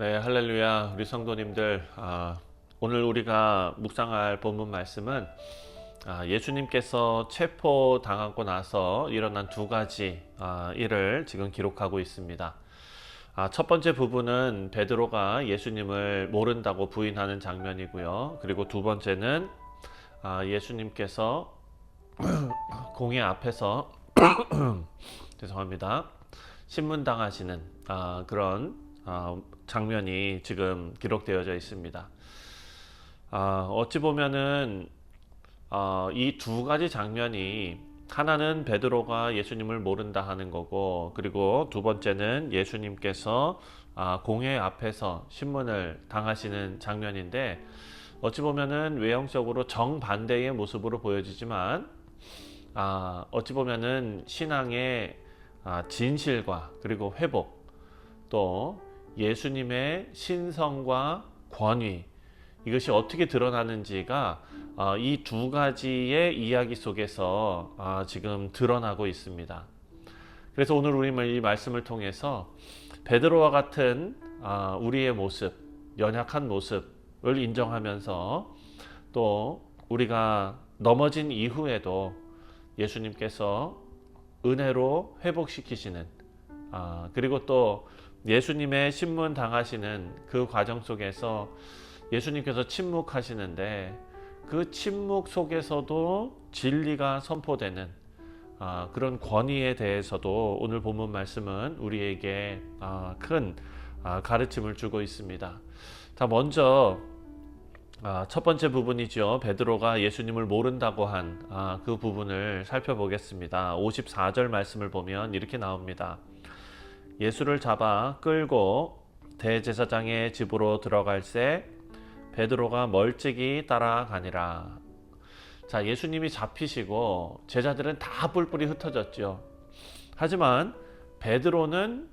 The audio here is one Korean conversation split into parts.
네, 할렐루야, 우리 성도님들. 오늘 우리가 묵상할 본문 말씀은 예수님께서 체포당하고 나서 일어난 두 가지 일을 지금 기록하고 있습니다. 첫 번째 부분은 베드로가 예수님을 모른다고 부인하는 장면이고요. 그리고 두 번째는 예수님께서 공회 앞에서 죄송합니다. 신문당하시는 그런 장면이 지금 기록되어져 있습니다. 어찌 보면은 이 두 가지 장면이 하나는 베드로가 예수님을 모른다 하는 거고, 그리고 두 번째는 예수님께서 공회 앞에서 신문을 당하시는 장면인데, 어찌 보면은 외형적으로 정반대의 모습으로 보여지지만 어찌 보면은 신앙의 진실과 그리고 회복, 또 예수님의 신성과 권위, 이것이 어떻게 드러나는지가 이 두 가지의 이야기 속에서 지금 드러나고 있습니다. 그래서 오늘 우리 이 말씀을 통해서 베드로와 같은 우리의 모습, 연약한 모습을 인정하면서 또 우리가 넘어진 이후에도 예수님께서 은혜로 회복시키시는, 그리고 또 예수님의 신문 당하시는 그 과정 속에서 예수님께서 침묵하시는데 그 침묵 속에서도 진리가 선포되는 그런 권위에 대해서도 오늘 본문 말씀은 우리에게 큰 가르침을 주고 있습니다. 자, 먼저 첫 번째 부분이죠. 베드로가 예수님을 모른다고 한 그 부분을 살펴보겠습니다. 54절 말씀을 보면 이렇게 나옵니다. 예수를 잡아 끌고 대제사장의 집으로 들어갈새 베드로가 멀찍이 따라가니라. 자, 예수님이 잡히시고 제자들은 다 뿔뿔이 흩어졌죠. 하지만 베드로는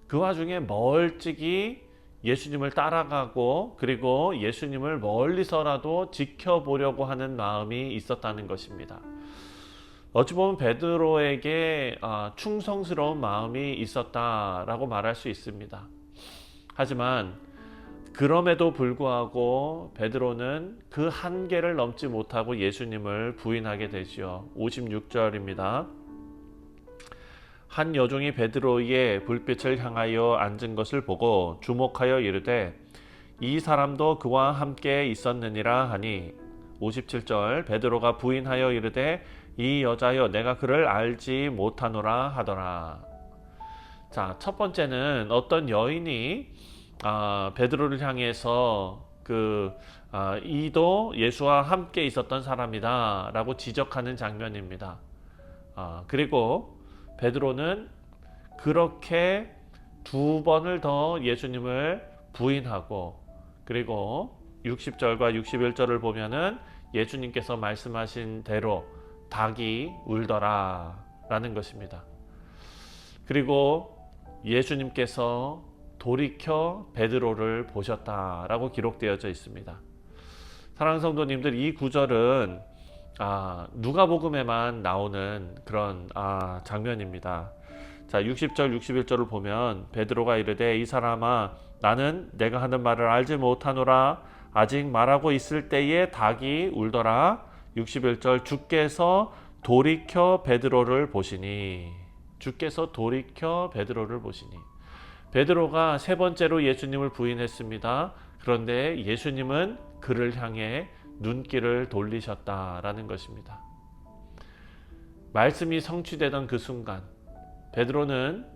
그 와중에 멀찍이 예수님을 따라가고, 그리고 예수님을 멀리서라도 지켜보려고 하는 마음이 있었다는 것입니다. 어찌 보면 베드로에게 충성스러운 마음이 있었다라고 말할 수 있습니다. 하지만 그럼에도 불구하고 베드로는 그 한계를 넘지 못하고 예수님을 부인하게 되죠. 56절입니다. 한 여종이 베드로의 불빛을 향하여 앉은 것을 보고 주목하여 이르되 이 사람도 그와 함께 있었느니라 하니, 57절 베드로가 부인하여 이르되 이 여자여 내가 그를 알지 못하노라 하더라. 자, 첫 번째는 어떤 여인이 베드로를 향해서 이도 예수와 함께 있었던 사람이다 라고 지적하는 장면입니다. 그리고 베드로는 그렇게 두 번을 더 예수님을 부인하고, 그리고 60절과 61절을 보면은 예수님께서 말씀하신 대로 닭이 울더라 라는 것입니다. 그리고 예수님께서 돌이켜 베드로를 보셨다라고 기록되어져 있습니다. 사랑하는 성도님들, 이 구절은 누가복음에만 나오는 그런 장면입니다. 자, 60절 61절을 보면 베드로가 이르되 이 사람아 나는 내가 하는 말을 알지 못하노라. 아직 말하고 있을 때에 닭이 울더라. 61절 주께서 돌이켜 베드로를 보시니, 주께서 돌이켜 베드로를 보시니. 베드로가 세 번째로 예수님을 부인했습니다. 그런데 예수님은 그를 향해 눈길을 돌리셨다라는 것입니다. 말씀이 성취되던 그 순간 베드로는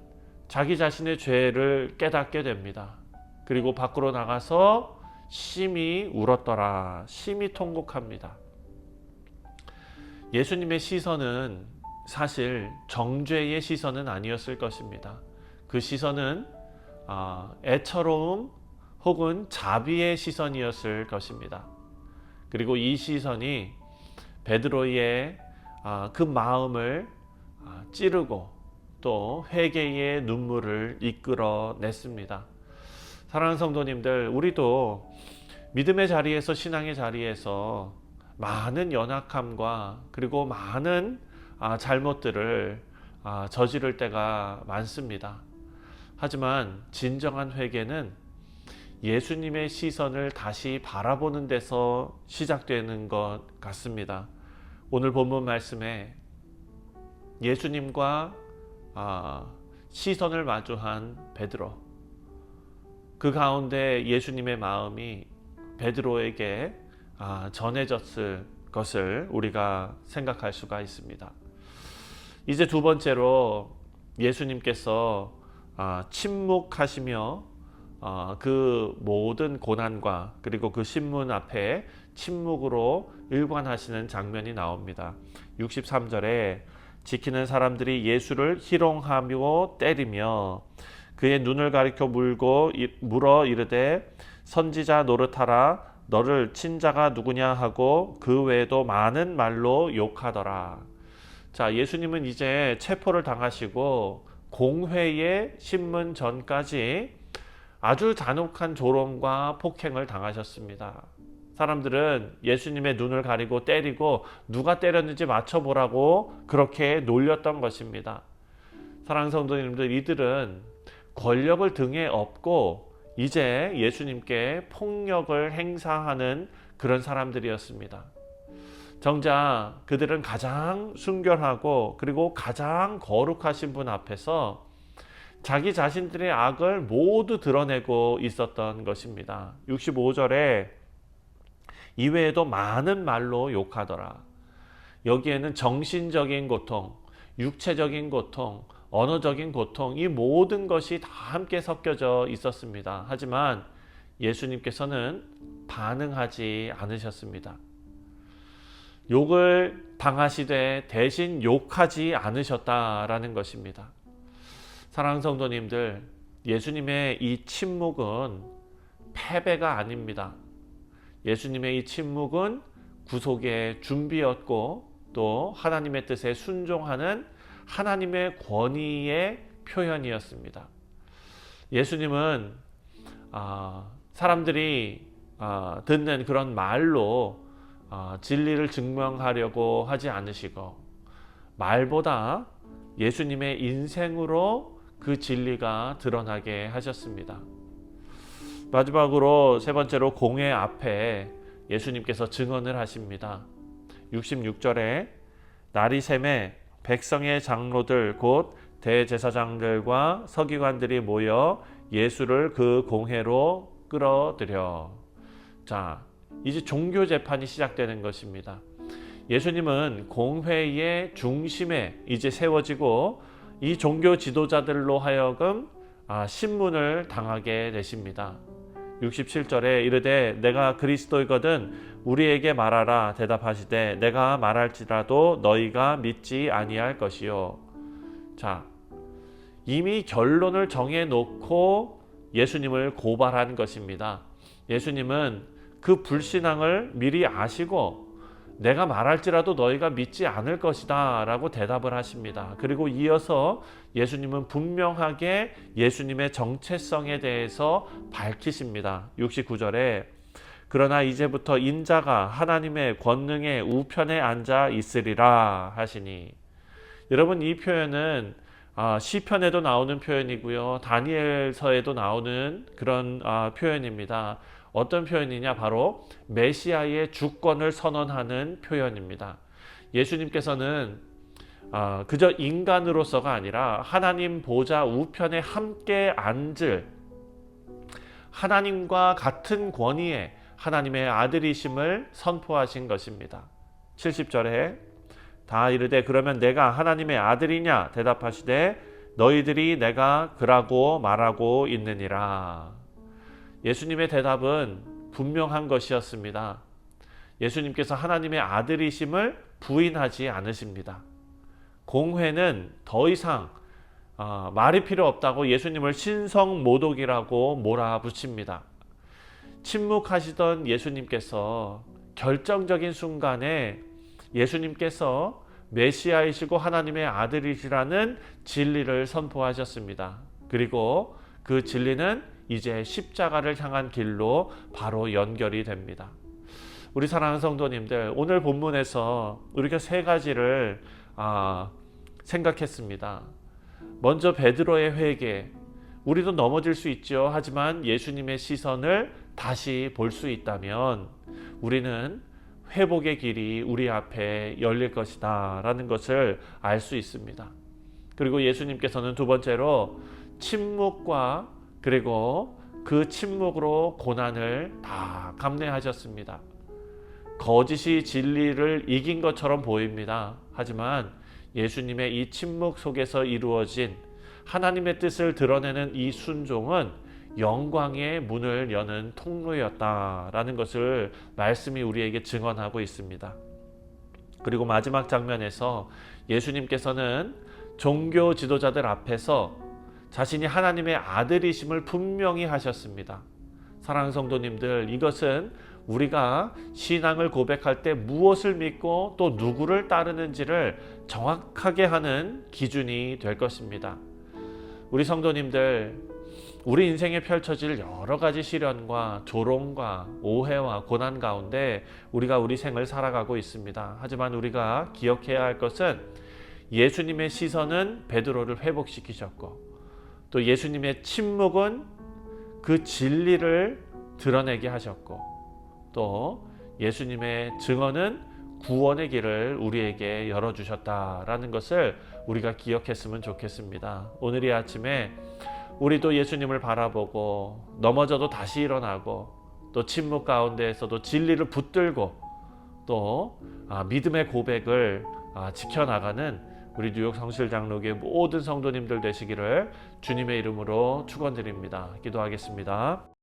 자기 자신의 죄를 깨닫게 됩니다. 그리고 밖으로 나가서 심히 울었더라. 심히 통곡합니다. 예수님의 시선은 사실 정죄의 시선은 아니었을 것입니다. 그 시선은 애처로움 혹은 자비의 시선이었을 것입니다. 그리고 이 시선이 베드로의 그 마음을 찌르고 또 회개의 눈물을 이끌어냈습니다. 사랑하는 성도님들, 우리도 믿음의 자리에서, 신앙의 자리에서 많은 연약함과 그리고 많은 잘못들을 저지를 때가 많습니다. 하지만 진정한 회개는 예수님의 시선을 다시 바라보는 데서 시작되는 것 같습니다. 오늘 본문 말씀에 예수님과 시선을 마주한 베드로, 그 가운데 예수님의 마음이 베드로에게 전해졌을 것을 우리가 생각할 수가 있습니다. 이제 두 번째로 예수님께서 침묵하시며 그 모든 고난과 그리고 그 신문 앞에 침묵으로 일관하시는 장면이 나옵니다. 63절에 지키는 사람들이 예수를 희롱하며 때리며 그의 눈을 가리켜 물어 이르되 선지자 노릇하라, 너를 친 자가 누구냐 하고 그 외에도 많은 말로 욕하더라. 자, 예수님은 이제 체포를 당하시고 공회의 신문 전까지 아주 잔혹한 조롱과 폭행을 당하셨습니다. 사람들은 예수님의 눈을 가리고 때리고 누가 때렸는지 맞춰보라고 그렇게 놀렸던 것입니다. 사랑하는 성도님들, 이들은 권력을 등에 업고 이제 예수님께 폭력을 행사하는 그런 사람들이었습니다. 정작 그들은 가장 순결하고 그리고 가장 거룩하신 분 앞에서 자기 자신들의 악을 모두 드러내고 있었던 것입니다. 65절에 이외에도 많은 말로 욕하더라. 여기에는 정신적인 고통, 육체적인 고통, 언어적인 고통, 이 모든 것이 다 함께 섞여져 있었습니다. 하지만 예수님께서는 반응하지 않으셨습니다. 욕을 당하시되 대신 욕하지 않으셨다라는 것입니다. 사랑하는 성도님들, 예수님의 이 침묵은 패배가 아닙니다. 예수님의 이 침묵은 구속의 준비였고 또 하나님의 뜻에 순종하는 하나님의 권위의 표현이었습니다. 예수님은 사람들이 듣는 그런 말로 진리를 증명하려고 하지 않으시고 말보다 예수님의 인생으로 그 진리가 드러나게 하셨습니다. 마지막으로 세 번째로 공회 앞에 예수님께서 증언을 하십니다. 66절에 날이 새매 백성의 장로들 곧 대제사장들과 서기관들이 모여 예수를 그 공회로 끌어들여. 자, 이제 종교 재판이 시작되는 것입니다. 예수님은 공회의 중심에 이제 세워지고 이 종교 지도자들로 하여금 신문을 당하게 되십니다. 67절에 이르되 내가 그리스도이거든 우리에게 말하라 대답하시되 내가 말할지라도 너희가 믿지 아니할 것이요. 자, 이미 결론을 정해놓고 예수님을 고발한 것입니다. 예수님은 그 불신앙을 미리 아시고 내가 말할지라도 너희가 믿지 않을 것이다 라고 대답을 하십니다. 그리고 이어서 예수님은 분명하게 예수님의 정체성에 대해서 밝히십니다. 69절에 그러나 이제부터 인자가 하나님의 권능의 우편에 앉아 있으리라 하시니. 여러분, 이 표현은 시편에도 나오는 표현이고요, 다니엘서에도 나오는 그런 표현입니다. 어떤 표현이냐? 바로 메시아의 주권을 선언하는 표현입니다. 예수님께서는 그저 인간으로서가 아니라 하나님 보좌 우편에 함께 앉을 하나님과 같은 권위의 하나님의 아들이심을 선포하신 것입니다. 70절에 다 이르되 그러면 내가 하나님의 아들이냐 대답하시되 너희들이 내가 그라고 말하고 있느니라. 예수님의 대답은 분명한 것이었습니다. 예수님께서 하나님의 아들이심을 부인하지 않으십니다. 공회는 더 이상 말이 필요 없다고 예수님을 신성모독이라고 몰아붙입니다. 침묵하시던 예수님께서 결정적인 순간에 예수님께서 메시아이시고 하나님의 아들이시라는 진리를 선포하셨습니다. 그리고 그 진리는 이제 십자가를 향한 길로 바로 연결이 됩니다. 우리 사랑하는 성도님들, 오늘 본문에서 우리가 세 가지를 생각했습니다. 먼저 베드로의 회개, 우리도 넘어질 수 있죠. 하지만 예수님의 시선을 다시 볼 수 있다면 우리는 회복의 길이 우리 앞에 열릴 것이다 라는 것을 알 수 있습니다. 그리고 예수님께서는 두 번째로 침묵과 그리고 그 침묵으로 고난을 다 감내하셨습니다. 거짓이 진리를 이긴 것처럼 보입니다. 하지만 예수님의 이 침묵 속에서 이루어진 하나님의 뜻을 드러내는 이 순종은 영광의 문을 여는 통로였다라는 것을 말씀이 우리에게 증언하고 있습니다. 그리고 마지막 장면에서 예수님께서는 종교 지도자들 앞에서 자신이 하나님의 아들이심을 분명히 하셨습니다. 사랑하는 성도님들, 이것은 우리가 신앙을 고백할 때 무엇을 믿고 또 누구를 따르는지를 정확하게 하는 기준이 될 것입니다. 우리 성도님들, 우리 인생에 펼쳐질 여러 가지 시련과 조롱과 오해와 고난 가운데 우리가 우리 생을 살아가고 있습니다. 하지만 우리가 기억해야 할 것은 예수님의 시선은 베드로를 회복시키셨고 또 예수님의 침묵은 그 진리를 드러내게 하셨고 또 예수님의 증언은 구원의 길을 우리에게 열어주셨다라는 것을 우리가 기억했으면 좋겠습니다. 오늘 이 아침에 우리도 예수님을 바라보고 넘어져도 다시 일어나고 또 침묵 가운데에서도 진리를 붙들고 또 믿음의 고백을 지켜나가는 우리 뉴욕 성실장로교회 모든 성도님들 되시기를 주님의 이름으로 축원드립니다. 기도하겠습니다.